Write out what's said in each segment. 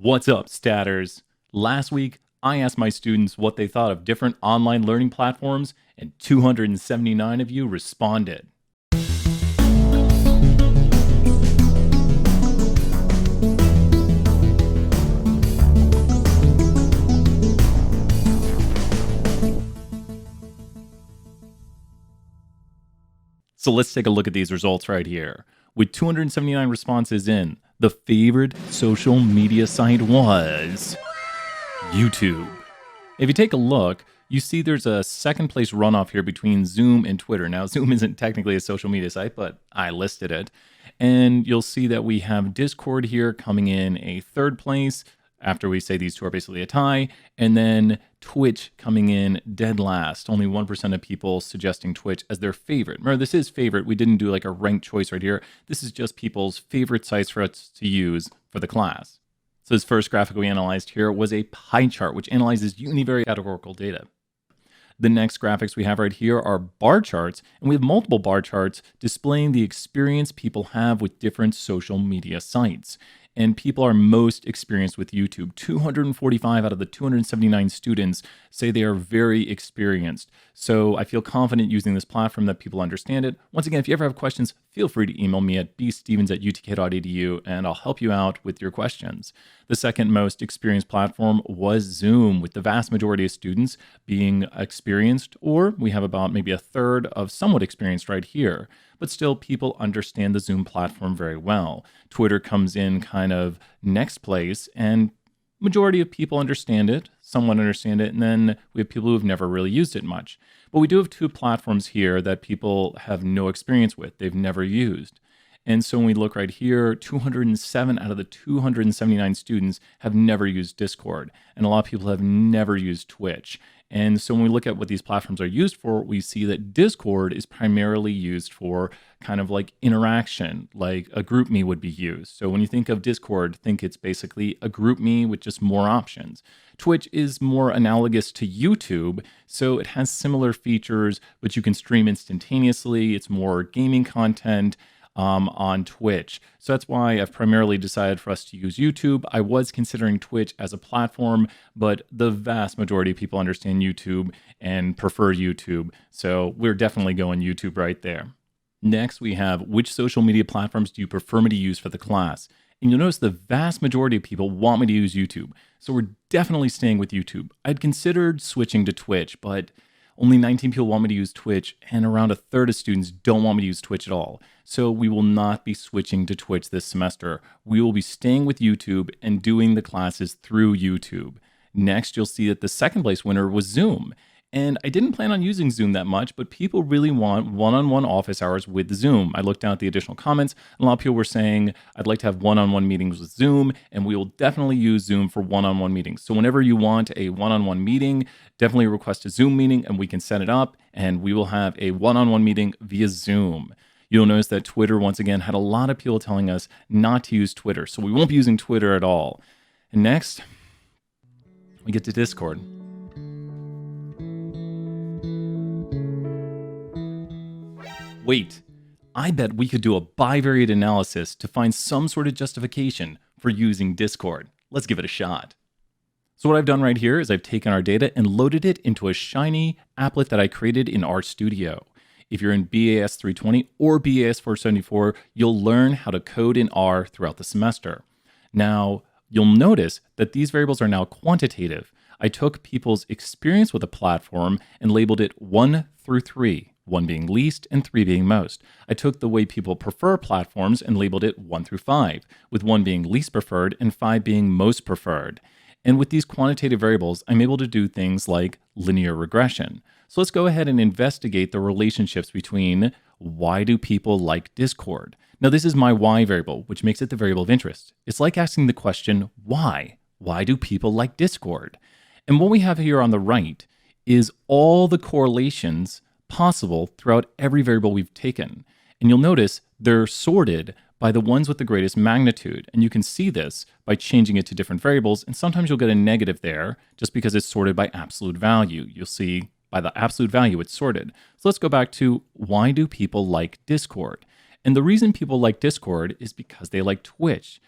What's up, Statters? Last week, I asked my students what they thought of different online learning platforms, and 279 of you responded. So let's take a look at these results right here. With 279 responses in, the favorite social media site was YouTube. If you take a look, you see there's a second place runoff here between Zoom and Twitter. Now, Zoom isn't technically a social media site, but I listed it. And you'll see that we have Discord here coming in a third place after we say these two are basically a tie, and then Twitch coming in dead last. Only 1% of people suggesting Twitch as their favorite. Remember, this is favorite. We didn't do like a ranked choice right here. This is just people's favorite sites for us to use for the class. So this first graphic we analyzed here was a pie chart, which analyzes univariate categorical data. The next graphics we have right here are bar charts, and we have multiple bar charts displaying the experience people have with different social media sites. And people are most experienced with YouTube. 245 out of the 279 students say they are very experienced. So I feel confident using this platform that people understand it. Once again, if you ever have questions, feel free to email me at bstevens@utk.edu and I'll help you out with your questions. The second most experienced platform was Zoom, with the vast majority of students being experienced, or we have about maybe a third of somewhat experienced right here. But still, people understand the Zoom platform very well. Twitter comes in kind of next place, and majority of people understand it, somewhat understand it, and then we have people who have never really used it much. But we do have two platforms here that people have no experience with, they've never used. And so when we look right here, 207 out of the 279 students have never used Discord, and a lot of people have never used Twitch. And so when we look at what these platforms are used for, we see that Discord is primarily used for kind of like interaction, like a GroupMe would be used. So when you think of Discord, think it's basically a GroupMe with just more options. Twitch is more analogous to YouTube, so it has similar features, but you can stream instantaneously. It's more gaming content on Twitch. So that's why I've primarily decided for us to use YouTube. I was considering Twitch as a platform, but the vast majority of people understand YouTube and prefer YouTube. So we're definitely going YouTube right there. Next, we have which social media platforms do you prefer me to use for the class? And you'll notice the vast majority of people want me to use YouTube. So we're definitely staying with YouTube. I'd considered switching to Twitch, but only 19 people want me to use Twitch, and around a third of students don't want me to use Twitch at all. So we will not be switching to Twitch this semester. We will be staying with YouTube and doing the classes through YouTube. Next, you'll see that the second place winner was Zoom. And I didn't plan on using Zoom that much, but people really want one-on-one office hours with Zoom. I looked down at the additional comments, and a lot of people were saying, I'd like to have one-on-one meetings with Zoom, and we will definitely use Zoom for one-on-one meetings. So whenever you want a one-on-one meeting, definitely request a Zoom meeting, and we can set it up, and we will have a one-on-one meeting via Zoom. You'll notice that Twitter, once again, had a lot of people telling us not to use Twitter, so we won't be using Twitter at all. And next, we get to Discord. Wait, I bet we could do a bivariate analysis to find some sort of justification for using Discord. Let's give it a shot. So what I've done right here is I've taken our data and loaded it into a shiny applet that I created in RStudio. If you're in BAS 320 or BAS 474, you'll learn how to code in R throughout the semester. Now, you'll notice that these variables are now quantitative. I took people's experience with a platform and labeled it 1 through 3. 1 being least and 3 being most. I took the way people prefer platforms and labeled it 1 through 5, with 1 being least preferred and 5 being most preferred. And with these quantitative variables, I'm able to do things like linear regression. So let's go ahead and investigate the relationships between why do people like Discord. Now this is my why variable, which makes it the variable of interest. It's like asking the question, why? Why do people like Discord? And what we have here on the right is all the correlations possible throughout every variable we've taken. And you'll notice they're sorted by the ones with the greatest magnitude. And you can see this by changing it to different variables. And sometimes you'll get a negative there just because it's sorted by absolute value. You'll see by the absolute value it's sorted. So let's go back to why do people like Discord? And the reason people like Discord is because they like Twitch.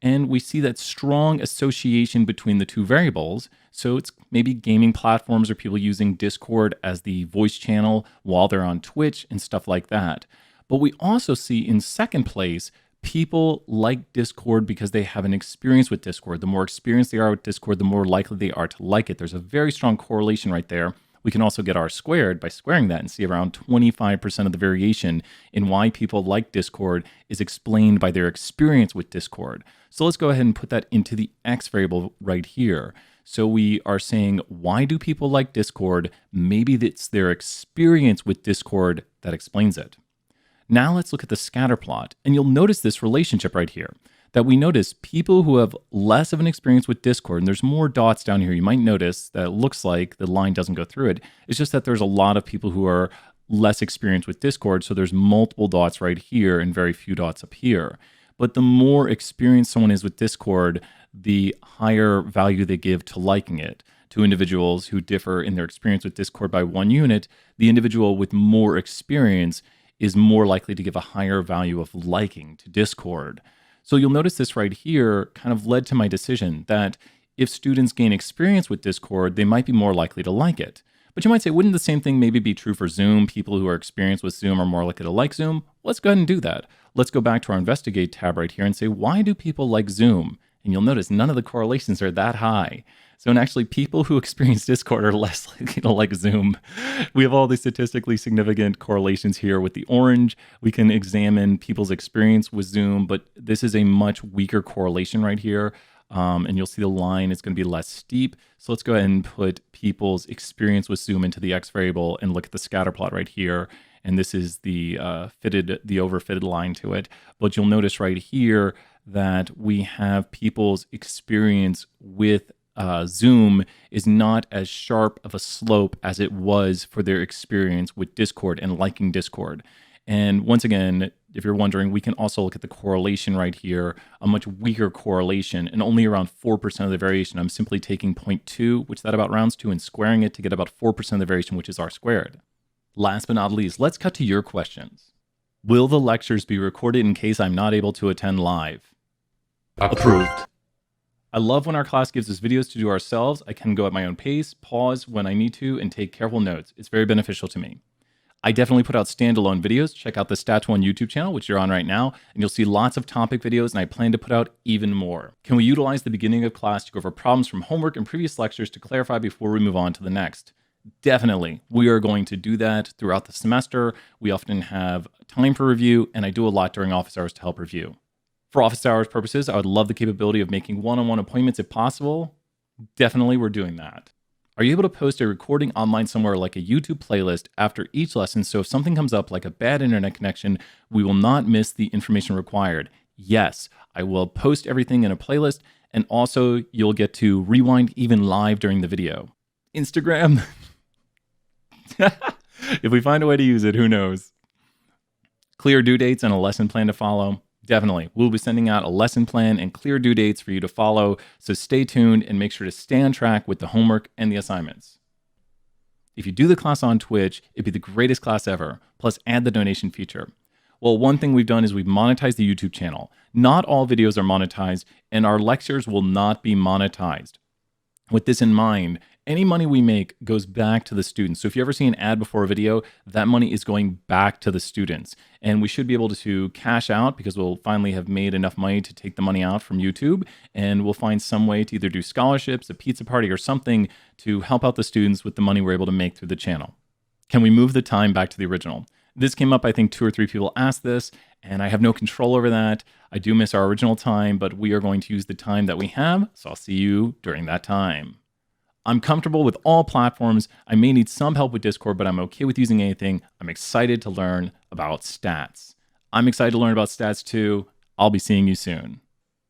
And we see that strong association between the two variables. So it's maybe gaming platforms or people using Discord as the voice channel while they're on Twitch and stuff like that. But we also see in second place, people like Discord because they have an experience with Discord. The more experienced they are with Discord, the more likely they are to like it. There's a very strong correlation right there. We can also get R squared by squaring that and see around 25% of the variation in why people like Discord is explained by their experience with Discord. So let's go ahead and put that into the X variable right here. So we are saying, why do people like Discord? Maybe it's their experience with Discord that explains it. Now let's look at the scatter plot, and you'll notice this relationship right here, that we notice people who have less of an experience with Discord, and there's more dots down here. You might notice that it looks like the line doesn't go through it. It's just that there's a lot of people who are less experienced with Discord, so there's multiple dots right here and very few dots up here. But the more experienced someone is with Discord, the higher value they give to liking it. To individuals who differ in their experience with Discord by 1 unit, the individual with more experience is more likely to give a higher value of liking to Discord. So you'll notice this right here kind of led to my decision that if students gain experience with Discord, they might be more likely to like it. But you might say, wouldn't the same thing maybe be true for Zoom? People who are experienced with Zoom are more likely to like Zoom. Let's go ahead and do that. Let's go back to our Investigate tab right here and say, why do people like Zoom? And you'll notice none of the correlations are that high. So actually, people who experience Discord are less likely to like Zoom. We have all these statistically significant correlations here with the orange. We can examine people's experience with Zoom, but this is a much weaker correlation right here. And you'll see the line is going to be less steep. So let's go ahead and put people's experience with Zoom into the X variable and look at the scatter plot right here. And this is the overfitted line to it. But you'll notice right here that we have people's experience with Zoom is not as sharp of a slope as it was for their experience with Discord and liking Discord. And once again, if you're wondering, we can also look at the correlation right here, a much weaker correlation and only around 4% of the variation. I'm simply taking 0.2, which that about rounds to, and squaring it to get about 4% of the variation, which is R squared. Last but not least, let's cut to your questions. Will the lectures be recorded in case I'm not able to attend live? Approved. I love when our class gives us videos to do ourselves. I can go at my own pace, pause when I need to, and take careful notes. It's very beneficial to me. I definitely put out standalone videos. Check out the Stats 1 YouTube channel, which you're on right now, and you'll see lots of topic videos, and I plan to put out even more. Can we utilize the beginning of class to go over problems from homework and previous lectures to clarify before we move on to the next? Definitely. We are going to do that throughout the semester. We often have time for review, and I do a lot during office hours to help review. For office hours purposes, I would love the capability of making one-on-one appointments if possible. Definitely, we're doing that. Are you able to post a recording online somewhere like a YouTube playlist after each lesson so if something comes up like a bad internet connection, we will not miss the information required? Yes, I will post everything in a playlist, and also you'll get to rewind even live during the video. Instagram? If we find a way to use it, who knows? Clear due dates and a lesson plan to follow. Definitely. We'll be sending out a lesson plan and clear due dates for you to follow, so stay tuned and make sure to stay on track with the homework and the assignments. If you do the class on Twitch, it'd be the greatest class ever, plus add the donation feature. Well, one thing we've done is we've monetized the YouTube channel. Not all videos are monetized, and our lectures will not be monetized. With this in mind, any money we make goes back to the students. So if you ever see an ad before a video, that money is going back to the students. And we should be able to cash out because we'll finally have made enough money to take the money out from YouTube. And we'll find some way to either do scholarships, a pizza party, or something to help out the students with the money we're able to make through the channel. Can we move the time back to the original? This came up, I think 2 or 3 people asked this, and I have no control over that. I do miss our original time, but we are going to use the time that we have. So I'll see you during that time. I'm comfortable with all platforms. I may need some help with Discord, but I'm okay with using anything. I'm excited to learn about stats. I'm excited to learn about stats too. I'll be seeing you soon.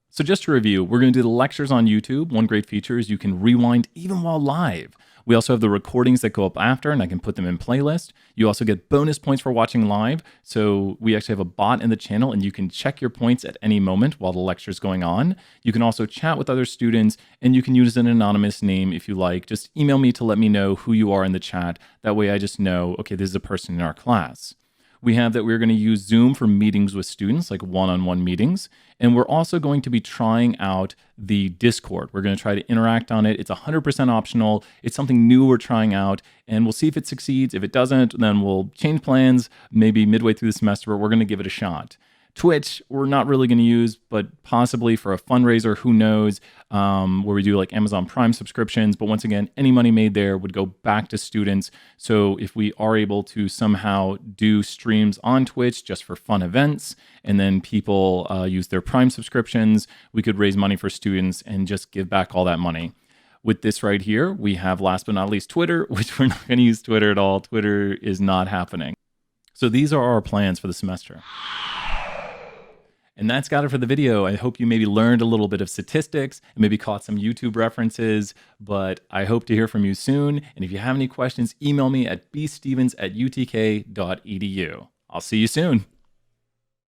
So just to review, we're going to do the lectures on YouTube. One great feature is you can rewind even while live. We also have the recordings that go up after, and I can put them in playlist. You also get bonus points for watching live. So we actually have a bot in the channel, and you can check your points at any moment while the lecture is going on. You can also chat with other students, and you can use an anonymous name if you like. Just email me to let me know who you are in the chat. That way I just know, okay, this is a person in our class. We have that we're going to use Zoom for meetings with students, like one-on-one meetings. And we're also going to be trying out the Discord. We're going to try to interact on it. It's 100% optional. It's something new we're trying out, and we'll see if it succeeds. If it doesn't, then we'll change plans maybe midway through the semester, but we're going to give it a shot. Twitch, we're not really going to use, but possibly for a fundraiser, who knows, where we do like Amazon Prime subscriptions. But once again, any money made there would go back to students. So if we are able to somehow do streams on Twitch just for fun events, and then people use their Prime subscriptions, we could raise money for students and just give back all that money. With this right here, we have last but not least Twitter, which we're not going to use Twitter at all. Twitter is not happening. So these are our plans for the semester. And that's got it for the video. I hope you maybe learned a little bit of statistics and maybe caught some YouTube references, but I hope to hear from you soon. And if you have any questions, email me at bstevens@utk.edu. I'll see you soon.